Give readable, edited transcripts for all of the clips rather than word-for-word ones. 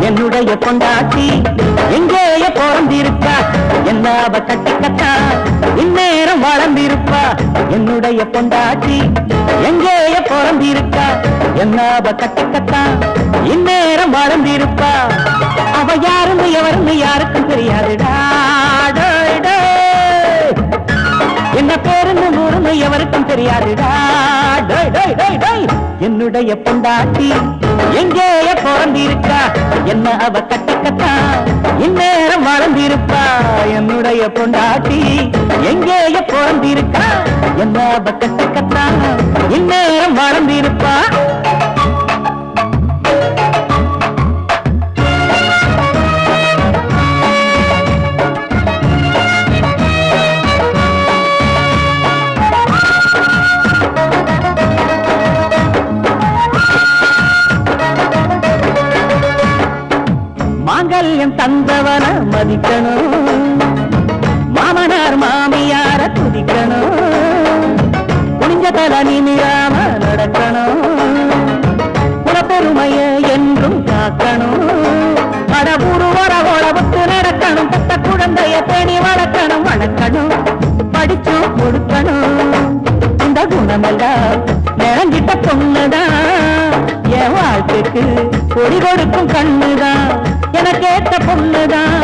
என்னுடைய பொண்டாட்டி எங்கேய பிறந்திருக்கா என்ன அவ கட்டிக்கத்தா இந்நேரம் வளர்ந்திருப்பா என்னுடைய பொண்டாட்டி எங்கேய பிறந்திருக்கா என்ன அவ கட்டிக்கத்தா இந்நேரம் வளர்ந்திருப்பா அவ யாருன்னு எவருன்னு யாருக்கும் தெரியாதுடா என்ன பேருன்னு ஊருன்னு எவருக்கும் தெரியாதுடா என்னுடைய பொண்டாட்டி எங்கேய பிறந்திருக்கா என்ன அவ கட்டிக்கத்தா இந்நேரம் வளர்ந்திருப்பா என்னுடைய பொண்டாட்டி எங்கேய பிறந்திருக்கா என்ன அவ கட்டிக்கத்தா இந்நேரம் வளர்ந்திருப்பா மாங்கல்யம் தந்தவன மதிக்கணும் மாமனார் மாமியார துதிக்கணும் குனிஞ்ச தல நிமிராம நடக்கணும் குலப்பெருமைய என்றும் காக்கணும் அடபூரு உறவுக்கு நடக்கணும் பத்த குழந்தைய பேணி வளர்க்கணும் வளர்க்கணும் படிச்சு கொடுக்கணும் இந்த குணமெல்லாம் நிறஞ்சிட்ட பொண்ணுதான் என் வாழ்க்கைக்கு கொடி கொடுக்கும் கண்ணுதான் எனக்கேற்ற பொண்ணுதான்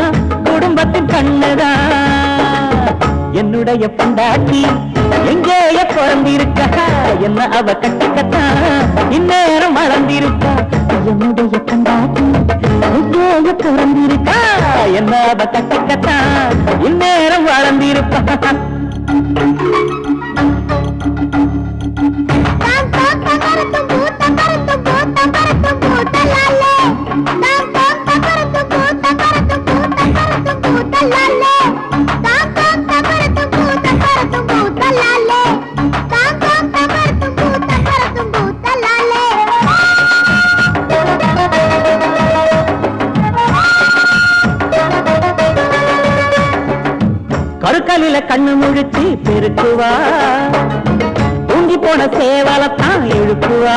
குடும்பத்தின் கண்ணுதான் என்னுடைய பொண்டாட்டி எங்கேய பிறந்திருக்கா என்ன அவ கட்டிக்கத்தா இந்நேரம் வளர்ந்திருக்கா என்னுடைய பொண்டாட்டி எங்கேய பிறந்திருக்கா என்ன அவ கட்டிக்கத்தா இந்நேரம் வளர்ந்திருப்பா கருக்கலில கண்ணு முழிச்சு பெருக்குவா தூங்கி போன சேவலத்தான் எழுப்புவா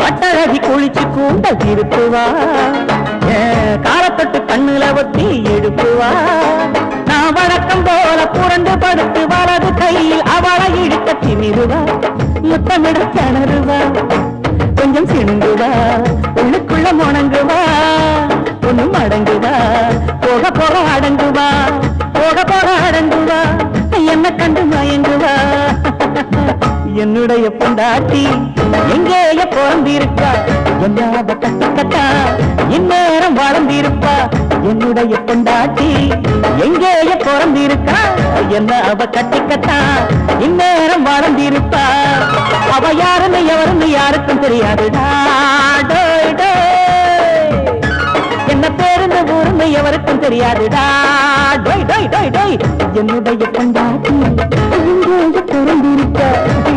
பட்டழகி குளிச்சு கூண்ட திருப்புவா காலத்தொட்டு கண்ணுல ஒத்தி எடுப்புவா நான் வழக்கம் போல புரண்டு படுத்து வலது கையில் அவளை இழுக்க திமிருவா முத்தமிட கிணறுவா கொஞ்சம் சிணுங்குவா உள்ளுக்குள்ள முணங்குவா ஒண்ணும் அடங்குவா போக போக அடங்குவா போக போக அடங்குவா என்ன கண்டு மயங்குவா என்னுடைய பொண்டாட்டி எங்கேய பிறந்திருக்கா என்ன கட்டிக்கத்தா இந்நேரம் வளர்ந்திருப்பா என்னுடைய பொண்டாட்டி எங்கேய பிறந்திருக்கா என்ன அவ கட்டிக்கத்தா இந்நேரம் வளர்ந்திருப்பா அவ யாருன்னு எவருன்னு யாருக்கும் தெரியாதுடா என்ன பேருன்னு ஊருன்னு எவருக்கும் தெரியாதுடா என்னுடைய பொண்டாட்டி எங்கேய பிறந்திருக்கா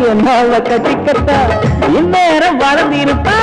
என்ன அவ கட்டிக்கத்தா இந்நேரம் வளர்ந்திருப்பா